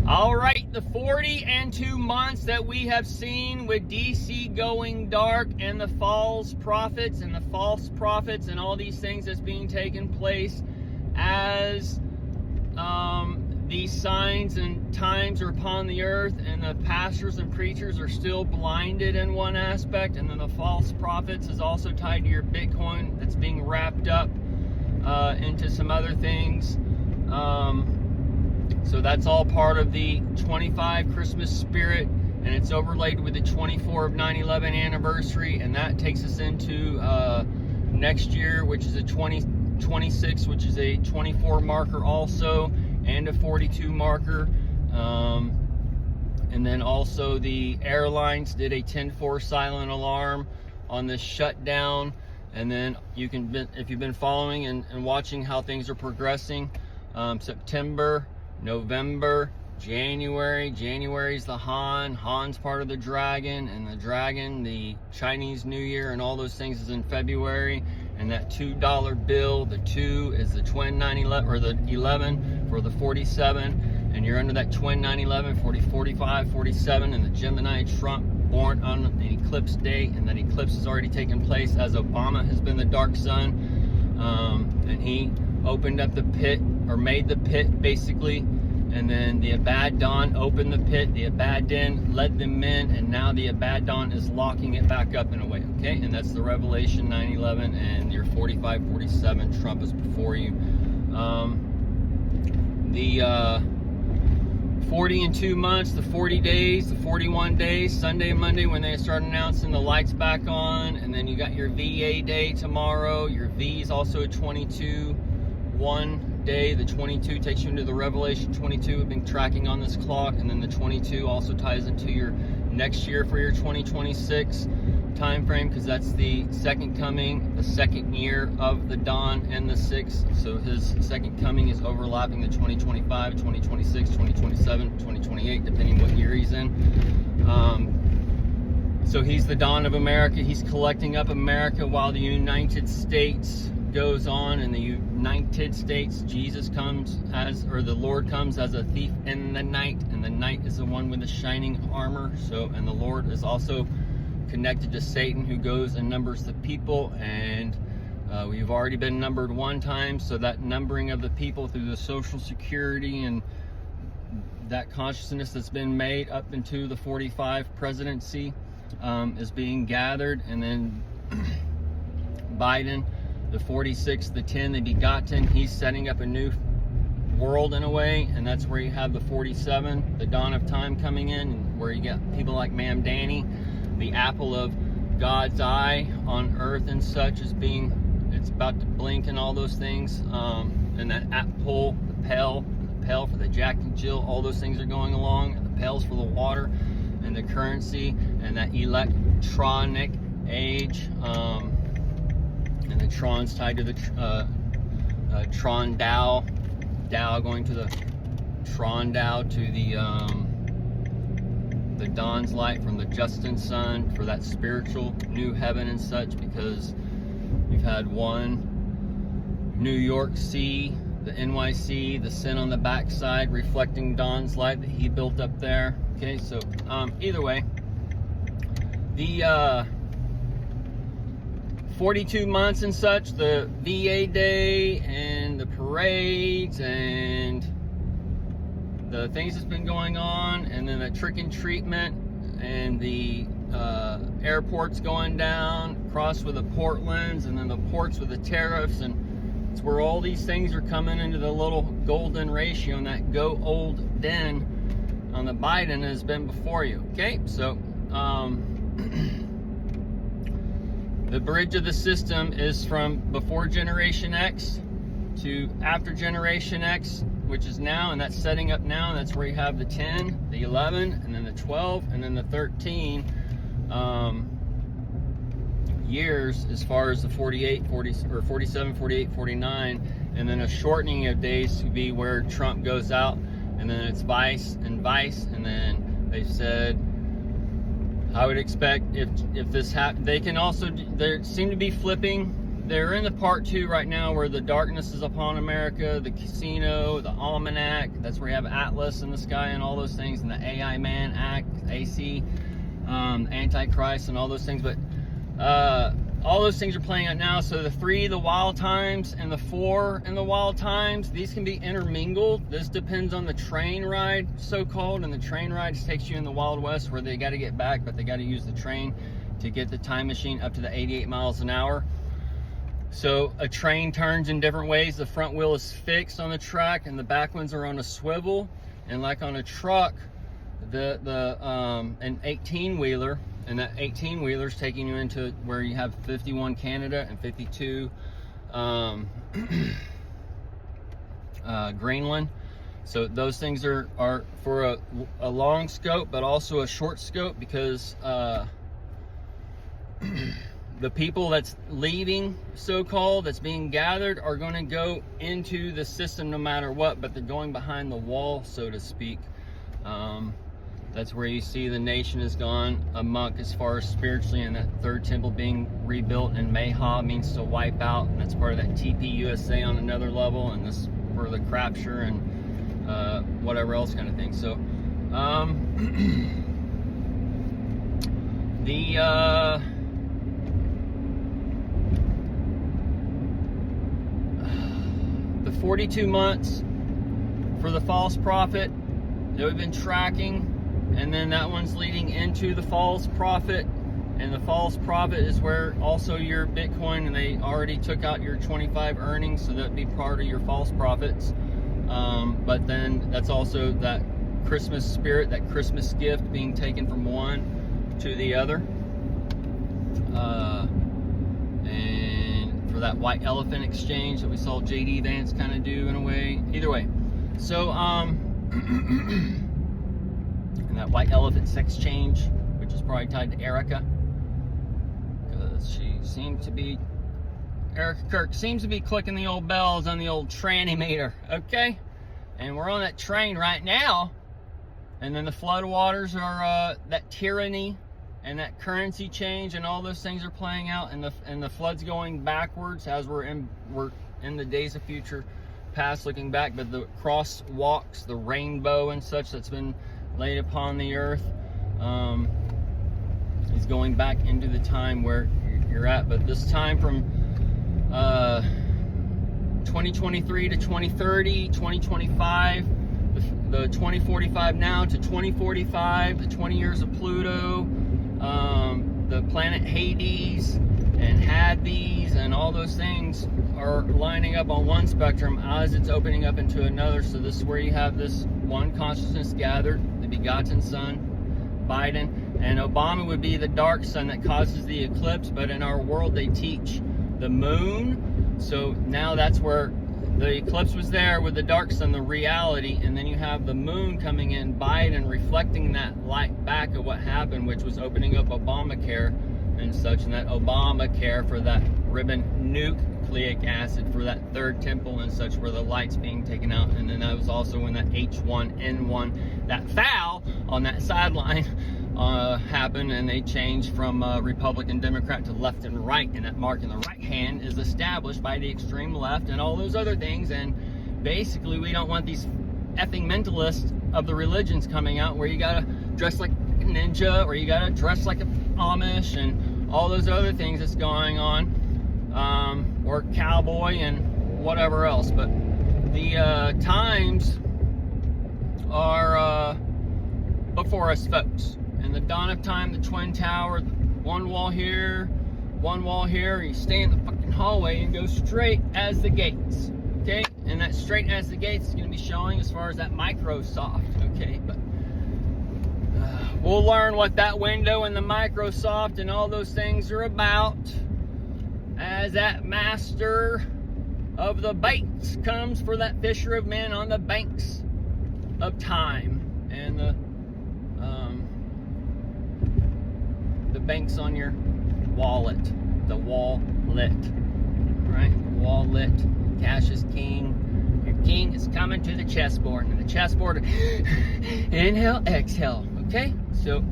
All right, the 42 months that we have seen with DC going dark and the false prophets and all these things that's being taken place as these signs and times are upon the earth, and the pastors and preachers are still blinded in one aspect, and then the false prophets is also tied to your Bitcoin that's being wrapped up into some other things. So that's all part of the 25 Christmas spirit, and it's overlaid with the 24 of 9/11 anniversary, and that takes us into next year, which is a 2026, which is a 24 marker also, and a 42 marker. And then also the airlines did a 10-4 silent alarm on this shutdown. And then you can, if you've been following and watching how things are progressing, September, November, January's the Han's part of the dragon, and the dragon, the Chinese New Year and all those things is in February. And that $2 bill, the 2 is the twin 9/11, or the 11 for the 47, and you're under that twin 9/11, 40, 45, 47, and the Gemini Trump born on an eclipse date, and that eclipse has already taken place as Obama has been the dark sun, and he opened up the pit, or made the pit basically, and then the Abaddon opened the pit, the Abaddon led them in, and now the Abaddon is locking it back up in a way, okay? And that's the Revelation 9/11, and your 45, 47, Trump is before you. The 42 months, the 40 days, the 41 days, Sunday, Monday, when they start announcing the lights back on, and then you got your VA day tomorrow. Your V is also a 22-1 day. The 22 takes you into the Revelation 22. We've been tracking on this clock, and then the 22 also ties into your next year for your 2026 time frame, because that's the second coming, the second year of the dawn and the 6th. So his second coming is overlapping the 2025, 2026, 2027, 2028, depending what year he's in. So he's the dawn of America. He's collecting up America while the United States goes on. In the United States, Jesus comes as, or the Lord comes as a thief in the night, and the night is the one with the shining armor. So, and the Lord is also connected to Satan, who goes and numbers the people, and we've already been numbered one time. So that numbering of the people through the Social Security and that consciousness that's been made up into the 45 presidency is being gathered. And then Biden, the 46, the 10, the begotten, he's setting up a new world in a way, and that's where you have the 47, the dawn of time coming in, where you get people like Ma'am Danny, the apple of God's eye on earth and such, is being, it's about to blink and all those things. And that apple, the pail for the Jack and Jill, all those things are going along, and the pails for the water and the currency, and that electronic age, and the Tron's tied to the Tron Dow going to the Tron Dow to the dawn's light from the Justin sun for that spiritual new heaven and such, because you've had one New York Sea, the NYC, the sin on the backside reflecting dawn's light that he built up there. Okay, so either way, the 42 months and such, the VA day and the parades and the things that's been going on, and then the trick and treatment, and the airports going down, cross with the Portlands, and then the ports with the tariffs, and it's where all these things are coming into the little golden ratio, and that go old den on the Biden has been before you. Okay, so the bridge of the system is from before Generation X to after Generation X, which is now, and that's setting up now, and that's where you have the 10, the 11, and then the 12, and then the 13 years as far as the 48, 40, or 47, 48, 49, and then a shortening of days to be where Trump goes out, and then it's vice, and then they said, I would expect if this happens, they can also, they seem to be flipping they're in the part 2 right now where the darkness is upon America, the casino, the almanac. That's where you have Atlas in the sky and all those things, and the AI Man Act, AC, Antichrist, and all those things. But all those things are playing out now. So the 3, the wild times, and the 4 in the wild times, these can be intermingled. This depends on the train ride, so-called, and the train ride takes you in the Wild West where they got to get back, but they got to use the train to get the time machine up to the 88 miles an hour. So a train turns in different ways. The front wheel is fixed on the track and the back ones are on a swivel. And like on a truck, an 18-wheeler, and that 18-wheeler is taking you into where you have 51 Canada and 52 Greenland. So those things are for a long scope, but also a short scope, because the people that's leaving, so-called, that's being gathered, are going to go into the system no matter what, but they're going behind the wall, so to speak. That's where you see the nation has gone amok as far as spiritually, and that third temple being rebuilt, and Mayha means to wipe out, and that's part of that TPUSA on another level, and this for the crapture and whatever else kind of thing. So the 42 months for the false prophet that we've been tracking, and then that one's leading into the false prophet, and the false prophet is where also your Bitcoin, and they already took out your 25 earnings, so that'd be part of your false prophets. But then that's also that Christmas spirit, that Christmas gift being taken from one to the other, and for that white elephant exchange that we saw JD Vance kind of do in a way. Either way, so and that white elephant sex change, which is probably tied to Erica, because she seems to be, Erica Kirk seems to be clicking the old bells on the old tranny meter, okay? And we're on that train right now, and then the flood waters are that tyranny and that currency change, and all those things are playing out, and the flood's going backwards as we're in the days of future past, looking back. But the crosswalks, the rainbow and such that's been laid upon the earth is going back into the time where you're at. But this time from 2023 to 2030, 2025, the 2045 now to 2045, the 20 years of Pluto, the planet Hades and Hades, and all those things are lining up on one spectrum as it's opening up into another. So this is where you have this one consciousness gathered, the begotten Son, Biden, and Obama would be the dark sun that causes the eclipse. But in our world they teach the moon, so now that's where the eclipse was there with the dark sun, the reality, and then you have the moon coming in, Biden, reflecting that light back of what happened, which was opening up Obamacare and such, and that Obamacare for that ribonucleic acid for that third temple and such, where the light's being taken out. And then that was also when that H1N1, that foul on that sideline happened, and they changed from Republican, Democrat to left and right, and that mark in the right hand is established by the extreme left and all those other things. And basically we don't want these effing mentalists of the religions coming out where you gotta dress like a ninja, or you gotta dress like a Amish, and all those other things that's going on, or cowboy and whatever else. But the times are before us, folks. In the dawn of time, the Twin Tower, one wall here, you stay in the fucking hallway and go straight as the gates, okay? And that straight as the gates is going to be showing as far as that Microsoft, okay? But we'll learn what that window and the Microsoft and all those things are about as that master of the banks comes for that fisher of men on the banks of time, and the banks on your wallet, the wallet, right? Wallet, cash is king. Your king is coming to the chessboard, and the chessboard, inhale, exhale, okay? So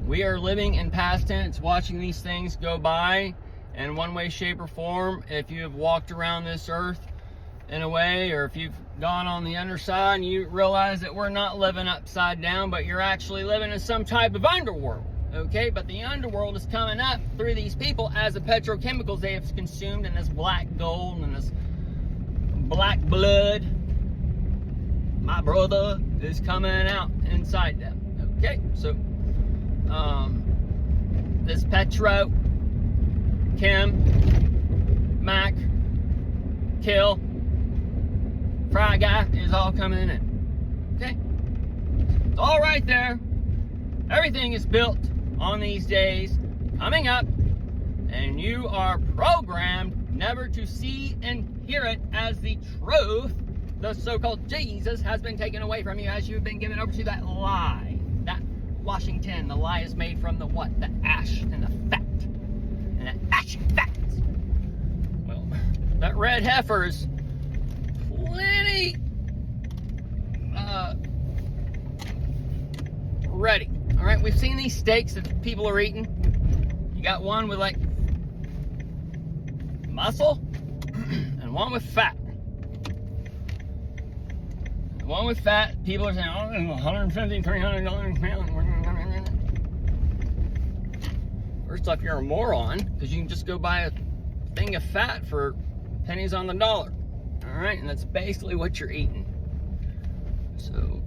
We are living in past tense, watching these things go by in one way, shape, or form. If you have walked around this earth in a way, or if you've gone on the underside and you realize that we're not living upside down, but you're actually living in some type of underworld, okay? But the underworld is coming up through these people as the petrochemicals they have consumed, and this black gold and this black blood, my brother, is coming out inside them, okay? So this petro, chem, mac, kill, fry guy is all coming in, okay? It's all right there. Everything is built on these days coming up, and you are programmed never to see and hear it as the truth. The so-called Jesus has been taken away from you as you've been given over to that lie. That Washington, the lie is made from the what? The ash and the fat. And that ashy fat. Well, that red heifer is plenty ready. All right, we've seen these steaks that people are eating. You got one with like muscle and one with fat. The one with fat, people are saying, oh, $150, $300 a pound. First off, you're a moron, because you can just go buy a thing of fat for pennies on the dollar. All right, and that's basically what you're eating. So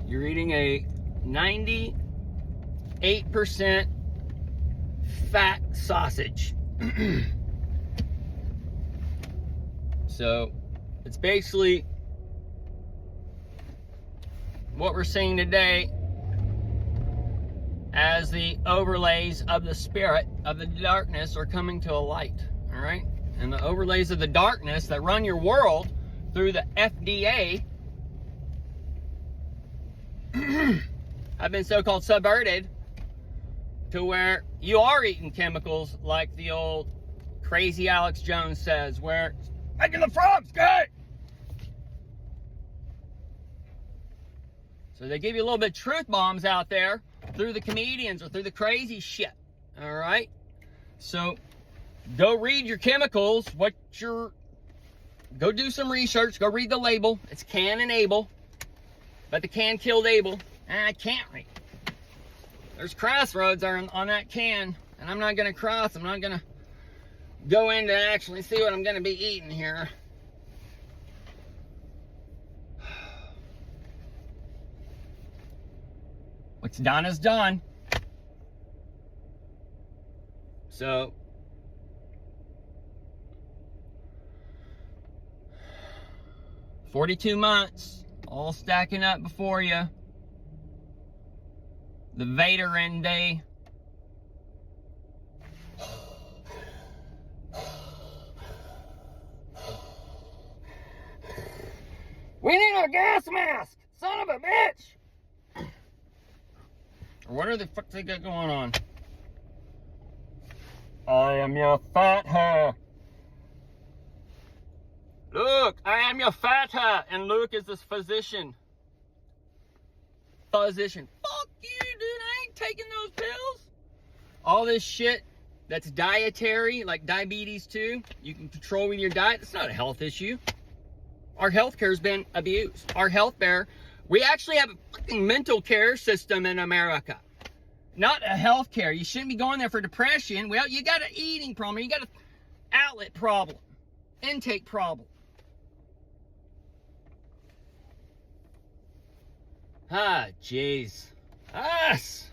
you're eating a 98% fat sausage. So it's basically what we're seeing today as the overlays of the spirit of the darkness are coming to a light. All right, and the overlays of the darkness that run your world through the FDA have been so-called subverted to where you are eating chemicals like the old crazy Alex Jones says, where it's making the frogs gay. So they give you a little bit of truth bombs out there through the comedians or through the crazy shit. All right, so go read your chemicals, go do some research, go read the label. It's Cain and Abel, but the can killed Abel, and I can't read. There's crossroads on that can, and I'm not going to cross. I'm not going to go in to actually see what I'm going to be eating here. What's done is done. So $42 months, all stacking up before you. The Vader end day. We need a gas mask, son of a bitch! Or what are the fuck they got going on? I am your fat hair. Look, I am your fat hair. And Luke is this physician. Fuck you, dude. I ain't taking those pills. All this shit that's dietary, like diabetes too, you can control with your diet. It's not a health issue. Our healthcare has been abused. Our healthcare, we actually have a fucking mental care system in America. Not a healthcare. You shouldn't be going there for depression. Well, you got an eating problem. You got an outlet problem. Intake problem. Ah, jeez. Us.